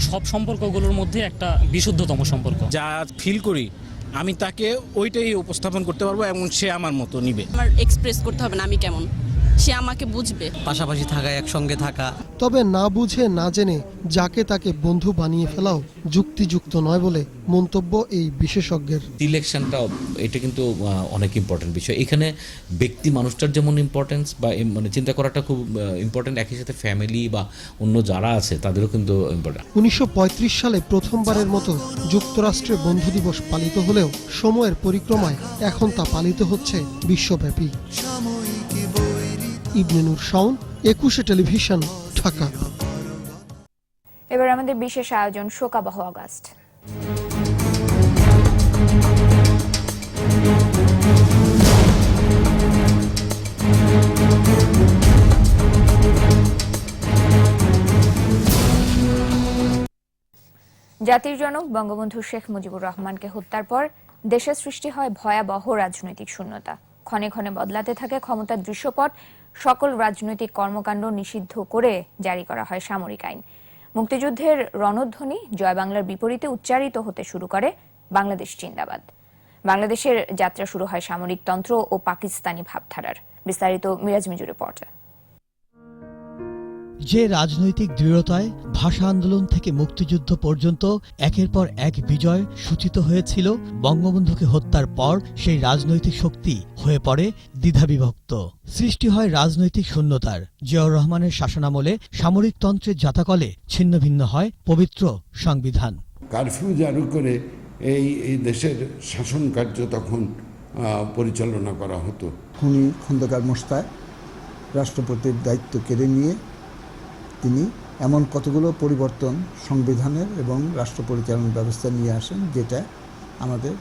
সব সম্পর্কগুলোর মধ্যে একটা বিশুদ্ধতম সম্পর্ক। যা ফিল করি আমি তাকে ওইটাই উপস্থাপন করতে পারবো এবং সে আমার মতো নিবে। আমার এক্সপ্রেস করতে হবে না আমি কেমন, সে আমাকে বুঝবে। পাশাপাশি থাকা, একসঙ্গে থাকা। তবে না বুঝে না জেনে যাকে তাকে বন্ধু বানিয়ে ফেলাও যুক্তিযুক্ত নয় বলে মন্তব্য এই বিশেষজ্ঞের। সিলেকশনটা এটা কিন্তু অনেক ইম্পর্টেন্ট বিষয়। এখানে ব্যক্তি মানুষটার যেমন ইম্পর্টেন্স বা মানে চিন্তা করাটা খুব ইম্পর্টেন্ট, একই সাথে ফ্যামিলি বা অন্য যারা আছে তাদেরও কিন্তু ইম্পর্টেন্ট। 1935 সালে প্রথমবারের মতো যুক্তরাষ্ট্রে বন্ধু দিবস পালিত হলেও সময়ের পরিক্রমায় এখন তা পালিত হচ্ছে বিশ্বব্যাপী। ইবনুর শাওন, 21 টেলিভিশন, ঢাকা। এবার আমাদের বিশেষ আয়োজন শোকাবহ আগস্ট। জাতির জনক বঙ্গবন্ধু শেখ মুজিবুর রহমানকে হত্যার পর দেশে সৃষ্টি হয় ভয়াবহ রাজনৈতিক শূন্যতা। ক্ষণে ক্ষণে বদলাতে থাকে ক্ষমতার দৃশ্যপট। সকল রাজনৈতিক কর্মকাণ্ড নিষিদ্ধ করে জারি করা হয় সামরিক আইন। মুক্তিযুদ্ধের রণধ্বনি জয় বাংলার বিপরীতে উচ্চারিত হতে শুরু করে বাংলাদেশ জিন্দাবাদ। বাংলাদেশের যাত্রা শুরু হয় সামরিকতন্ত্র ও পাকিস্তানি ভাবধারার। বিস্তারিত মিরাজ মিজুর রিপোর্টে। যে রাজনৈতিক দৃঢ়তায় ভাষা আন্দোলন থেকে মুক্তিযুদ্ধ পর্যন্ত একের পর এক বিজয় সূচিত হয়েছিল, বঙ্গবন্ধুকে হত্যার পর সেই রাজনৈতিক শক্তি হয়ে পড়ে দ্বিধাবিভক্ত। সৃষ্টি হয় রাজনৈতিক শূন্যতার। জিয়াউর রহমানের শাসনামলে সামরিকতন্ত্রের জাতাকলে ছিন্ন ভিন্ন হয় পবিত্র সংবিধান। কারফিউ জারি করে এই দেশের শাসন কার্য তখন পরিচালনা করা হতো। খুনি খন্দকার মোশতাক রাষ্ট্রপতির দায়িত্ব কেড়ে নিয়ে তিনি এমন কতগুলো পরিবর্তন সংবিধানের এবং রাষ্ট্র পরিচালনা ব্যবস্থা নিয়ে আসেন, যেটা আমাদের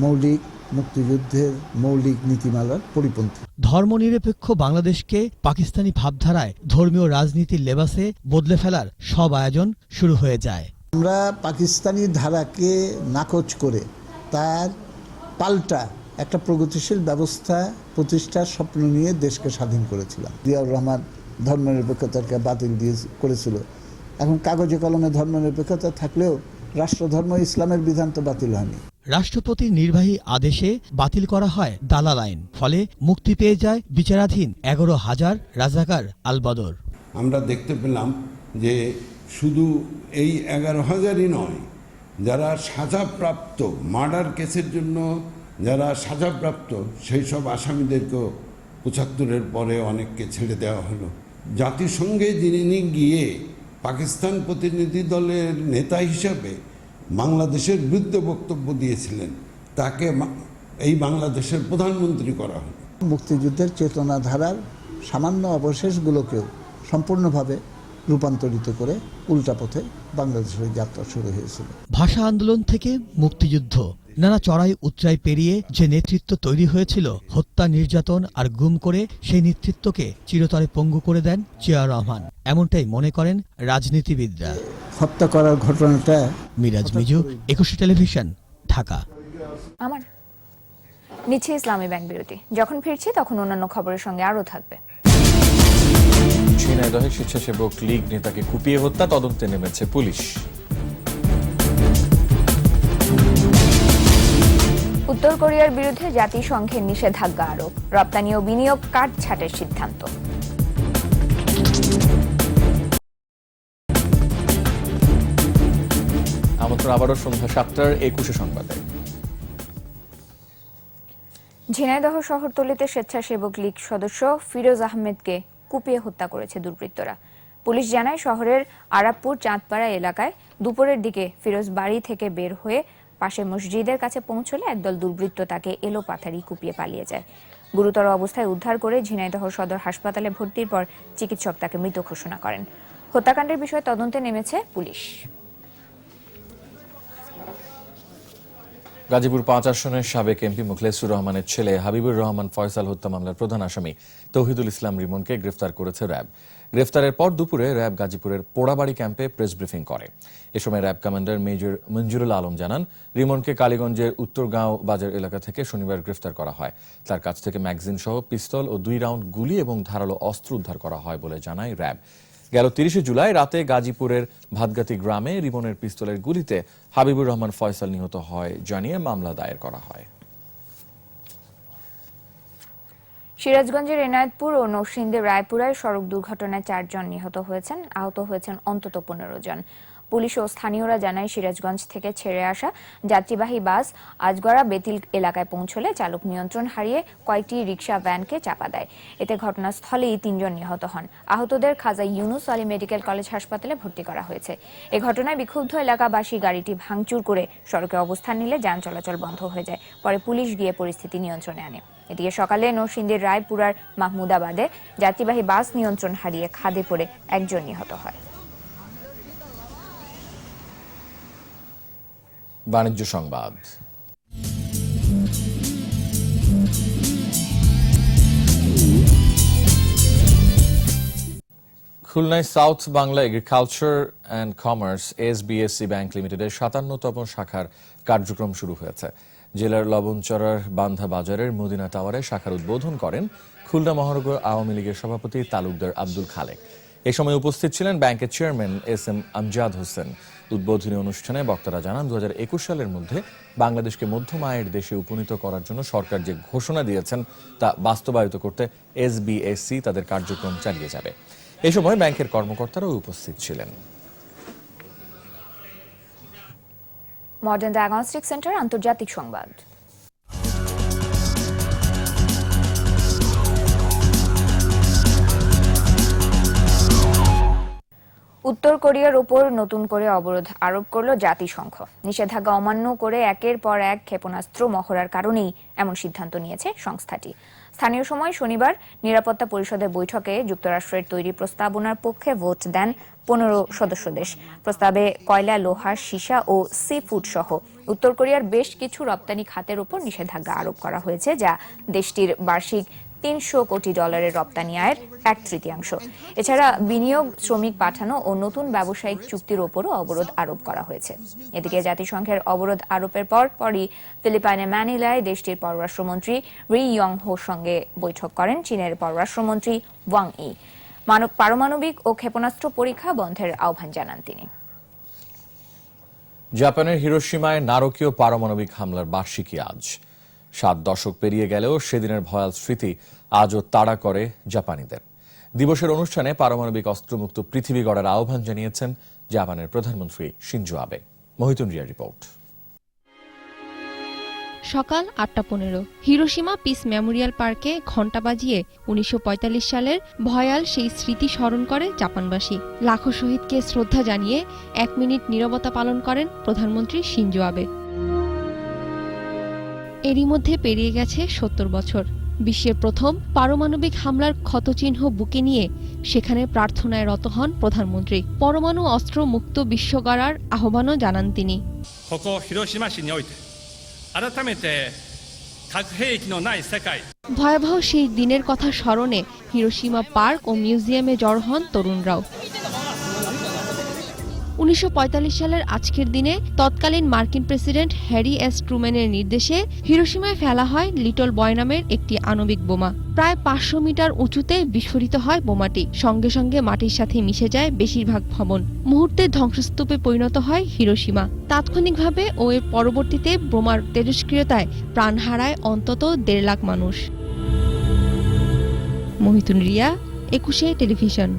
মৌলিক মুক্তিযুদ্ধের মৌলিক নীতিমালার পরিপন্থী। ধর্মনিরপেক্ষ বাংলাদেশকে পাকিস্তানি ভাবধারায় ধর্মীয় রাজনীতির লেবাসে বদলে ফেলার সব আয়োজন শুরু হয়ে যায়। আমরা পাকিস্তানি ধারাকে নাকচ করে তার পাল্টা একটা প্রগতিশীল ব্যবস্থা প্রতিষ্ঠার স্বপ্ন নিয়ে দেশকে স্বাধীন করেছিলাম। জিয়াউর রহমান ধর্মনিরপেক্ষতাকে বাতিল করেছিল। এখন কাগজে কলমে ধর্মনিরপেক্ষতা থাকলেও রাষ্ট্রধর্ম ইসলামের বিধান তো বাতিল হয়নি। রাষ্ট্রপতির নির্বাহী আদেশে বাতিল করা হয় দালাল আইন। ফলে মুক্তি পেয়ে যায় বিচারাধীন 11,000 রাজাকার আলবদর। আমরা দেখতে পেলাম যে শুধু এই 11,000ই নয়, যারা সাজাপ্রাপ্ত মার্ডার কেসের জন্য যারা সাজাপ্রাপ্ত সেই সব আসামিদেরকেও ৭৫-এর পরে অনেককে ছেড়ে দেওয়া হলো। জাতিসংঘে যিনি গিয়ে পাকিস্তান প্রতিনিধি দলের নেতা হিসাবে বাংলাদেশের বিরুদ্ধে বক্তব্য দিয়েছিলেন, তাকে এই বাংলাদেশের প্রধানমন্ত্রী করা হলো। মুক্তিযুদ্ধের চেতনাধারার সামান্য অবশেষগুলোকেও সম্পূর্ণভাবে রূপান্তরিত করে উল্টা পথে বাংলাদেশের যাত্রা শুরু হয়েছিল। ভাষা আন্দোলন থেকে মুক্তিযুদ্ধ, নানা চড়াই উতরাই পেরিয়ে যে নেতৃত্ব তৈরি হয়েছিল, হত্যা, নির্যাতন আর গুম করে সেই নেতৃত্বকে চিরতরে পঙ্গু করে দেন জিয়া রহমান, এমনটাই মনে করেন রাজনীতিবিদরা। হত্যা করার ঘটনাটা। মিরাজ মিজু, ২১ টেলিভিশন, ঢাকা। আমার নিচ্ছে ইসলামী ব্যাংক বিরতি। যখন ফিরছি তখন অন্যান্য খবরের সঙ্গে আরও থাকবে। ঝিনাইদহে স্বেচ্ছাসেবক লীগ নেতাকে কুপিয়ে হত্যা, তদন্তে নেমেছে পুলিশ। উত্তর কোরিয়ার বিরুদ্ধে জাতিসংঘের নিষেধাজ্ঞা আরোপ, রপ্তানি ও বিনিয়োগ কাটছাঁটের সিদ্ধান্ত। আমন্ত্রণ আবারও সন্ধ্যা ৭টার ২১ সংবাদে। ঝিনাইদহ শহরতলিতে স্বেচ্ছাসেবক লীগ সদস্য ফিরোজ আহমেদকে কুপিয়ে হত্যা করেছে দুর্বৃত্তরা। পুলিশ জানায়, শহরের আরাবপুর চাঁদপাড়া এলাকায় দুপুরের দিকে ফিরোজ বাড়ি থেকে বের হয়ে পাশে মসজিদের কাছে পৌঁছলে একদল দুর্বৃত্ত তাকে এলোপাথারি কুপিয়ে পালিয়ে যায়। গুরুতর অবস্থায় উদ্ধার করে ঝিনাইদহ সদর হাসপাতালে ভর্তির পর চিকিৎসক তাকে মৃত ঘোষণা করেন। হত্যাকাণ্ডের বিষয়ে তদন্তে নেমেছে পুলিশ। গাজীপুর ৫ আসনের সাবেক এমপি মুখলেসুর রহমানের ছেলে হাবিবুর রহমান ফয়সাল হত্যা মামলার প্রধান আসামি তৌহিদুল ইসলাম রিমনকে গ্রেফতার করেছে র্যাব। গ্রেফতারের পর দুপুরে র্যাব গাজীপুরের পোড়াবাড়ি ক্যাম্পে প্রেস ব্রিফিং করে। এ সময় RAB commander major Manjurul Alam জানান, রিমনকে কালীগঞ্জের উত্তরগাঁও বাজার এলাকা থেকে শনিবার গ্রেফতার করা হয়। তার কাছ থেকে ম্যাগাজিন সহ পিস্তল ও ২ রাউন্ড গুলি এবং ধারালো অস্ত্র উদ্ধার করা হয় বলে জানায় র্যাব। গেল ৩০ জুলাই রাতে গাজীপুরের ভাতগাতি গ্রামে রিমনের পিস্তলের গুলিতে হাবিবুর রহমান ফয়সাল নিহত হয় জানিয়ে মামলা দায়ের করা হয়। সিরাজগঞ্জের এনায়েতপুর ও নরসিংদীর রায়পুরায় সড়ক দুর্ঘটনায় ৪ জন নিহত হয়েছেন, আহত হয়েছেন অন্তত ১৫ জন। পুলিশ ও স্থানীয়রা জানায়, সিরাজগঞ্জ থেকে ছেড়ে আসা যাত্রীবাহী বাস আজগড়া বেতিল এলাকায় পৌঁছলে চালক নিয়ন্ত্রণ হারিয়ে কয়েকটি রিকশা ভ্যানকে চাপা দেয়। এতে ঘটনাস্থলেই ৩ জন নিহত হন। আহতদের খাজা ইউনুস আলী মেডিকেল কলেজ হাসপাতালে ভর্তি করা হয়েছে। এ ঘটনায় বিক্ষুব্ধ এলাকাবাসী গাড়িটি ভাঙচুর করে সড়কে অবস্থান নিলে যান চলাচল বন্ধ হয়ে যায়। পরে পুলিশ গিয়ে পরিস্থিতি নিয়ন্ত্রণে আনে। এদিকে সকালে নরসিংদীর রায়পুরার মাহমুদাবাদে যাত্রীবাহী বাস নিয়ন্ত্রণ হারিয়ে খাদে পড়ে ১ জন নিহত হয়। বাণিজ্য সংবাদ। খুলনায় south Bangla agriculture and commerce SBSC bank লিমিটেডের ৫৭তম শাখার কার্যক্রম শুরু হয়েছে। জেলার লবণচড়ার বান্ধা বাজারের মদিনা টাওয়ারে শাখার উদ্বোধন করেন খুলনা মহানগর আওয়ামী লীগের সভাপতি তালুকদার আব্দুল খালেক। এ সময় উপস্থিত ছিলেন ব্যাংকের চেয়ারম্যান SM আমজাদ হোসেন। উদ্বোধনী অনুষ্ঠানে বক্তারা জানান, ২০২১ সালের মধ্যে বাংলাদেশকে মধ্যম আয়ের দেশে উপনীত করার জন্য সরকার যে ঘোষণা দিয়েছেন তা বাস্তবায়িত করতে SBSC তাদের কার্যক্রম চালিয়ে যাবে। এ সময় ব্যাংকের কর্মকর্তারাও উপস্থিত ছিলেন। মডার্ন ডায়াগনস্টিক সেন্টার আন্তর্জাতিক সংবাদ। উত্তর কোরিয়ার উপর নতুন করে অবরোধ আরোপ করল জাতিসংঘ। নিষেধাজ্ঞা অমান্য করে একের পর এক ক্ষেপণাস্ত্র মহড়ার কারণেই এমন সিদ্ধান্ত নিয়েছে সংস্থাটি। স্থানীয় সময় শনিবার নিরাপত্তা পরিষদের বৈঠকে যুক্তরাষ্ট্রের তৈরি প্রস্তাবনার পক্ষে ভোট দেন ১৫ সদস্য দেশ। প্রস্তাবে কয়লা, লোহা, সীসা ও সি ফুড সহ উত্তর কোরিয়ার বেশ কিছু রপ্তানি খাতের উপর নিষেধাজ্ঞা আরোপ করা হয়েছে, যা দেশটির বার্ষিক $৩০০ কোটি রপ্তানি আয়ের ১/৩। এছাড়া বিনিয়োগ, শ্রমিক পাঠানো ও নতুন ব্যবসায়িক চুক্তির ওপরও অবরোধ আরোপ করা হয়েছে। এদিকে জাতিসংঘের অবরোধ আরোপের পরই ফিলিপাইনের ম্যানিলায় দেশটির পররাষ্ট্রমন্ত্রী রি ইয়ং হোর সঙ্গে বৈঠক করেন চীনের পররাষ্ট্রমন্ত্রী ওয়াং ই। পারমাণবিক ও ক্ষেপণাস্ত্র পরীক্ষা বন্ধের আহ্বান জানান তিনি। জাপানের হিরোশিমায় নারকীয় পারমাণবিক হামলার বার্ষিকী আজ। ৭ দশক পেরিয়ে গেলেও সেদিনের ভয়াল স্মৃতি আজও তাড়া করে জাপানিদের। দিবসের অনুষ্ঠানে পারমাণবিক অস্ত্রমুক্ত পৃথিবী গড়ার আহ্বান জানিয়েছেন জাপানের প্রধানমন্ত্রী শিনজো আবে। মহিতুন রিয়ার রিপোর্ট। সকাল 8:15 হিরোশিমা পিস মেমোরিয়াল পার্কে ঘণ্টা বাজিয়ে 1945 সালের ভয়াল সেই স্মৃতি স্মরণ করে জাপানবাসী। লাখো শহীদকে শ্রদ্ধা জানিয়ে 1 মিনিট নীরবতা পালন করেন প্রধানমন্ত্রী শিনজো আবে। এরই মধ্যে পেরিয়ে গেছে 70 বছর। বিশ্বের প্রথম পারমাণবিক হামলার ক্ষতচিহ্ন বুকে নিয়ে সেখানে প্রার্থনায় রত হন প্রধানমন্ত্রী। পরমাণু অস্ত্র মুক্ত বিশ্ব গড়ার আহ্বানও জানান তিনি। ভয়াবহ সেই দিনের কথা স্মরণে হিরোশিমা পার্ক ও মিউজিয়ামে জড়ো হন তরুণরাও। 1945 সালের আজকের দিনে তৎকালীন মার্কিন প্রেসিডেন্ট হ্যারি এস ট্রুম্যানের নির্দেশে হিরোশিমায় ফেলা হয় লিটল বয় নামের একটি আণবিক বোমা। প্রায় 500 মিটার উঁচুতে বিস্ফোরিত হয় বোমাটি। সঙ্গে সঙ্গে মাটির সাথে মিশে যায় বেশিরভাগ ভবন। মুহূর্তে ধ্বংসস্তূপে পরিণত হয় হিরোশিমা। তাৎক্ষণিকভাবে ও এর পরবর্তীতে বোমার তেজস্ক্রিয়তায় প্রাণ হারায় অন্তত 1.5 লাখ মানুষ। মহিতুন রিয়া, 21 টেলিভিশন।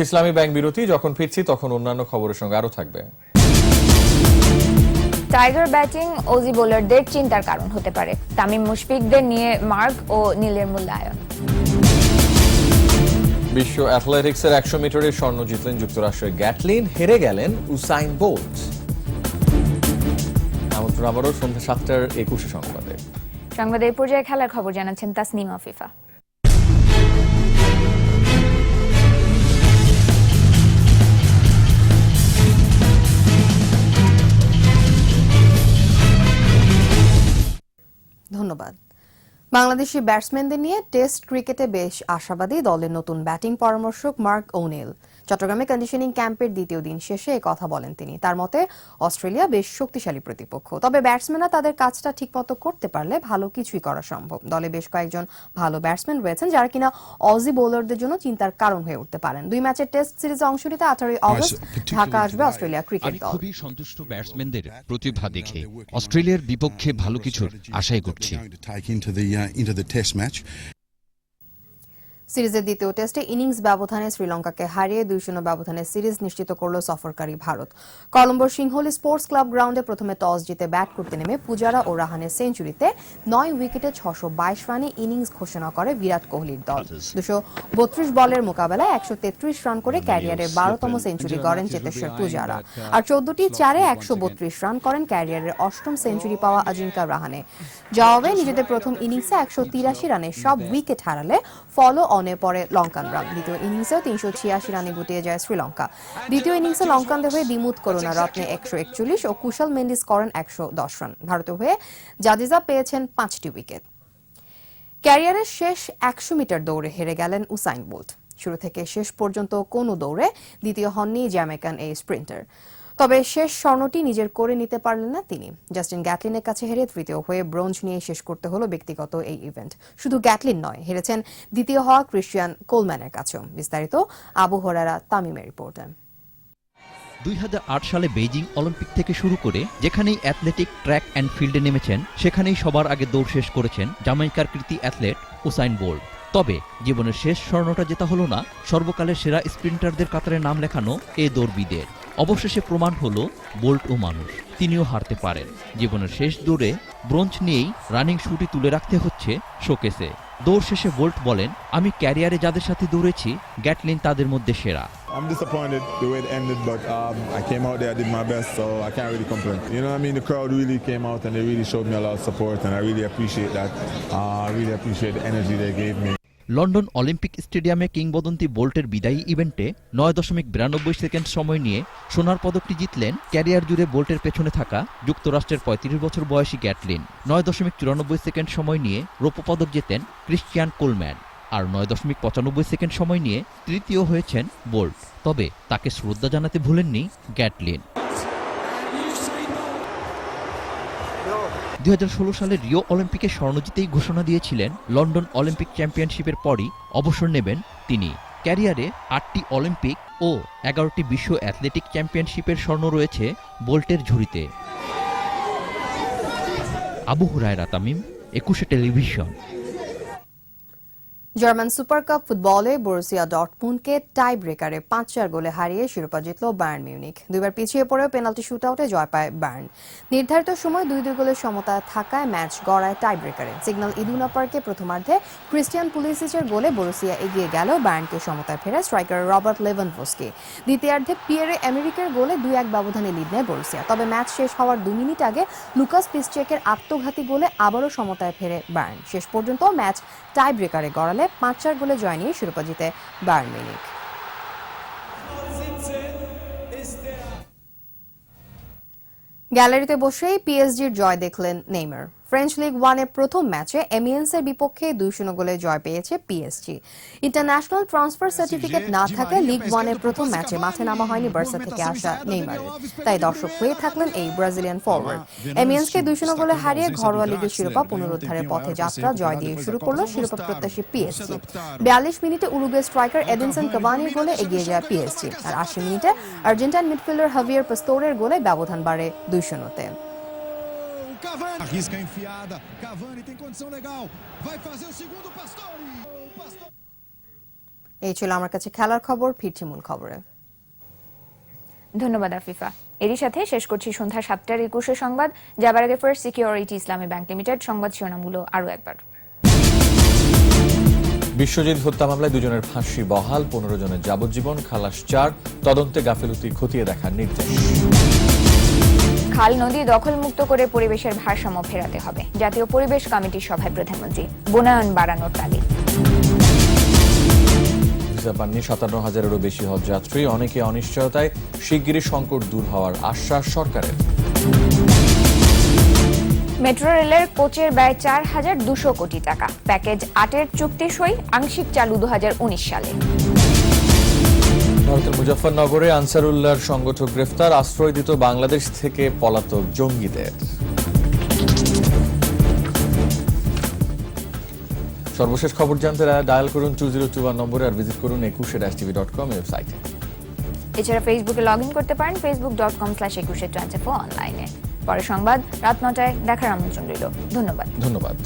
ইসলামী ব্যাংক বিরতি, যখন ফিরছি তখন অন্যান্য খবরের সঙ্গে আরো থাকবে। টাইগার ব্যাটিং অজি বোলারদের চিন্তার কারণ হতে পারে। তামিম মুশফিকদের নিয়ে মার্ক ও নীলের মূল্যায়ন। বিশ্ব অ্যাথলেটিক্সের 100 মিটারের স্বর্ণ জিতলেন যুক্তরাষ্ট্রের গ্যাটলিন, হেরে গেলেন উসাইন বোল্ট। আমন্ত্রণ আবারও সন্ধ্যা 7:21 সংবাদে। সংবাদের পর্যায়ে খেলার খবর জানাচ্ছেন তাসনিম আফিফা। ধন্যবাদ। বাংলাদেশি ব্যাটসম্যানদের নিয়ে টেস্ট ক্রিকেটে বেশ আশাবাদী দলের নতুন ব্যাটিং পরামর্শক মার্ক ও'নেল। চট্টগ্রামে কন্ডিশনিং ক্যাম্পের দ্বিতীয় দিন শেষে এই কথা বলেন তিনি। তার মতে অস্ট্রেলিয়া বেশ শক্তিশালী প্রতিপক্ষ, তবে ব্যাটসম্যানরা তাদের কাজটা ঠিকমতো করতে পারলে ভালো কিছুই করা সম্ভব। দলে বেশ কয়েকজন ভালো ব্যাটসম্যান রয়েছেন যারা কিনা অজি বোলারদের জন্য চিন্তার কারণ হয়ে উঠতে পারেন। 2 ম্যাচের টেস্ট সিরিজে অংশ নিতে 18 আগস্ট ঢাকা আসবে অস্ট্রেলিয়া ক্রিকেট দল। খুবই সন্তুষ্ট ব্যাটসম্যানদের প্রতিভা দেখে অস্ট্রেলিয়ার বিপক্ষে ভালো কিছুর আশাই করছি। সিরিজের দ্বিতীয় টেস্টে ইনিংস ব্যবধানে শ্রীলঙ্কাকে হারিয়ে 2-0 ব্যবধানে সিরিজ নিশ্চিত করল সফরকারী ভারত। কলম্বোর সিংহলী স্পোর্টস ক্লাব গ্রাউন্ডে প্রথমে টস জিতে ব্যাট করতে নেমে পূজারা ও রাহানের সেঞ্চুরিতে 9 উইকেটে 622 রানে ইনিংস ঘোষণা করে বিরাট কোহলির দল। 232 বলের মোকাবেলায় 133 রান করে ক্যারিয়ারের 12তম সেঞ্চুরি গড়েন চেতেশ্বর পূজারা। আর 14টি চারে 132 রান করেন ক্যারিয়ারের 8ম সেঞ্চুরি পাওয়া অজিঙ্কা রাহানে। জবাবে নিজেদের প্রথম ইনিংসে 183 রানে সব উইকেট হারালে ফলো অনে পরে লঙ্কানরা। দ্বিতীয় ইনিংসেও 386 রানে গুটিয়ে যায় শ্রীলঙ্কা। দ্বিতীয় ইনিংসে লঙ্কানদের হয়ে দিমুথ করুণারত্নে 141 ও কুশল মেন্ডিস করেন 110 রান। ভারতের হয়ে জাদেজা পেয়েছেন 5টি উইকেট। ক্যারিয়ারের শেষ 100 মিটার দৌড়ে হেরে গেলেন উসাইন বোল্ট। শুরু থেকে শেষ পর্যন্ত কোনো দৌড়ে দ্বিতীয় হননি জ্যামাইকান এই স্প্রিন্টার। তবে শেষ স্বর্ণটি নিজের করে নিতে পারলেন না তিনি। জাস্টিন গ্যাটলিনের কাছে হেরে তৃতীয় হয়ে ব্রোঞ্জ নিয়ে শেষ করতে হলো ব্যক্তিগত এই ইভেন্ট। শুধু গ্যাটলিন নয়, হেরেছেন দ্বিতীয় হওয়া ক্রিশ্চিয়ান কোলম্যানের কাছেও। বিস্তারিত আবু হরারা তামিমের রিপোর্টে। 2008 সালে বেইজিং অলিম্পিক থেকে শুরু করে যেখানেই অ্যাথলেটিক ট্র্যাক অ্যান্ড ফিল্ডে নেমেছেন সেখানেই সবার আগে দৌড় শেষ করেছেন জামাইকার কৃতি অ্যাথলেট উসাইন বোল্ট। তবে জীবনের শেষ স্বর্ণটা জেতা হলো না সর্বকালের সেরা স্প্রিন্টারদের কাতারে নাম লেখানো এ দৌড়বিদের। অবশেষে প্রমাণ হলো বোল্টও মানুষ, তিনিও হারতে পারেন। জীবনের শেষ দৌড়ে ব্রোঞ্জ নিয়েই রানিং শুটি তুলে রাখতে হচ্ছে শোকেসে। দৌড় শেষে বোল্ট বলেন, আমি ক্যারিয়ারে যাদের সাথে দৌড়েছি গ্যাটলিন তাদের মধ্যে সেরা। I'm disappointed the way it ended, but I came out there, I did my best, so I can't really complain. You know what I mean? The crowd really came out and they really showed me a lot of support, and I really appreciate that. I really appreciate the energy they gave me. London Olympic স্টেডিয়ামে কিংবদন্তি বোল্টের বিদায়ী ইভেন্টে 9.92 second সময় নিয়ে সোনার পদকটি জিতলেন career জুড়ে বোল্টের পেছনে থাকা যুক্তরাষ্ট্রের 35 বছর বয়সী গ্যাটলিন। 9.94 সেকেন্ড সময় নিয়ে রৌপ্য পদক জেতেন ক্রিশ্চিয়ান কোলম্যান। আর 9.95 সেকেন্ড সময় নিয়ে তৃতীয় হয়েছেন বোল্ট। তবে তাকে শ্রদ্ধা জানাতে ভুলেননি গ্যাটলিন। 2016 সালে রিও অলিম্পিকে স্বর্ণ জিতেই ঘোষণা দিয়েছিলেন লন্ডন অলিম্পিক চ্যাম্পিয়নশিপের পরই অবসর নেবেন তিনি। ক্যারিয়ারে 8টি অলিম্পিক ও 11টি বিশ্ব অ্যাথলেটিক চ্যাম্পিয়নশিপের স্বর্ণ রয়েছে বোল্টের ঝুড়িতে। Abu Hurairah Tamim, 21 television. German super cup ফুটবলে বরুসিয়া ডর্টমুন্ডকে টাই ব্রেকারে 5-4 গোলে হারিয়ে শিরোপা জিতল বায়ার্ন মিউনিখ। দুইবার পিছিয়ে পড়েও পেনাল্টি শুটআউটে জয় পায় বায়ার্ন। নির্ধারিত সময় 2-2 গোলের সমতা থাকায় ম্যাচ গড়ায় টাই ব্রেকারে। সিগন্যাল ইদুনা পার্কে প্রথমার্ধে ক্রিস্টিয়ান পুলিসিচের গোলে বরুসিয়া এগিয়ে গেল বায়ার্নকে সমতায় ফেরে স্ট্রাইকার রবার্ট লেভানডোভস্কি। দ্বিতীয়ার্ধে পিয়েরে এমেরিকের গোলে 2-1 ব্যবধানে লিড নেয় বরুসিয়া। তবে ম্যাচ শেষ হওয়ার 2 মিনিট আগে লুকাস পিসচেকের আত্মঘাতী গোলে আবারও সমতায় ফেরে বায়ার্ন। শেষ পর্যন্ত ম্যাচ টাই ব্রেকারে গড়ালে 5-4 গোলে জয় নিয়ে শিরোপা জিতে বায়ার্ন মিউনিখ। গ্যালারিতে বসেই পিএসজির জয় দেখলেন নেইমার। ফ্রেঞ্চ লিগ 1-এর প্রথম ম্যাচে এমিয়েন্সের বিপক্ষে 2-0 গোলে জয় পেয়েছে পিএসজি। ইন্টারন্যাশনাল ট্রান্সফার সার্টিফিকেট না থাকায় লিগ 1-এর প্রথম ম্যাচে মাঠে নামা হয়নি বার্সা থেকে আসা নেইমারের। তাই দর্শক হয়ে থাকলেন এই ব্রাজিলিয়ান ফরওয়ার্ড। এমিয়েন্সকে 2-0 গোলে হারিয়ে ঘরোয়া লিগের শিরোপা পুনরুদ্ধারের পথে যাত্রা জয় দিয়ে শুরু করলো শিরোপা প্রত্যাশী পিএসজি। 42 মিনিটে উরুগুয়ে স্ট্রাইকার এডিনসন কাভানির গোলে এগিয়ে যায় পিএসজি। আর 80 মিনিটে আর্জেন্টাইন মিডফিল্ডার হাভিয়ার পাস্তোরের গোলে ব্যবধান বাড়ে 2-0-তে। Arrisca a enfiada, Cavani tem condição legal, vai fazer o segundo, Pastore. এই ছিল আমার কাছে খেলার খবর। ফিরছি মূল খবরে। ধন্যবাদ আফিফা। এরই সাথে শেষ করছি সন্ধ্যা 7:21 সংবাদ। যাবার আগে ফার্স্ট সিকিউরিটি ইসলামী ব্যাংক লিমিটেড সংবাদ শিরোনামগুলো আরো একবার। বিশ্বজিৎ হত্যা মামলায় 2 জনের ফাঁসি বহাল, 15 জনের যাবজ্জীবন, খালাস 4, তদন্তে গাফিলতি খতিয়ে দেখার নির্দেশ। খাল নদী দখলমুক্ত করে পরিবেশের ভারসাম্য ফেরাতে হবে, জাতীয় পরিবেশ কমিটির সভায় প্রধানমন্ত্রী। বনায়ন বাড়ানোর তাগিদ। ভিসা পাননি 57,000-এরও বেশি হজ যাত্রী, অনেকে অনিশ্চয়তায়, শিগগিরই সংকট দূর হওয়ার আশ্বাস সরকারের। মেট্রো রেলের কোচের ব্যয় 4,200 কোটি টাকা, প্যাকেজ 8-এর চুক্তি সই, আংশিক চালু 2019 সালে। ভারতের মুজফফরনগরে আনসারুল্লাহর সংগঠক গ্রেফতার, আশ্রয় দিত বাংলাদেশ থেকে পলাতক জঙ্গিদের। সর্বশেষ খবর জানতে ডায়াল করুন 2021 নম্বরে আর ভিজিট করুন 21.tv.com ওয়েবসাইটে। এছাড়া ফেসবুকে লগ ইন করতে পারেন facebook.com/2124 অনলাইনে। পরে সংবাদ রাত 9টায় দেখার আমন্ত্রণ রইল। ধন্যবাদ।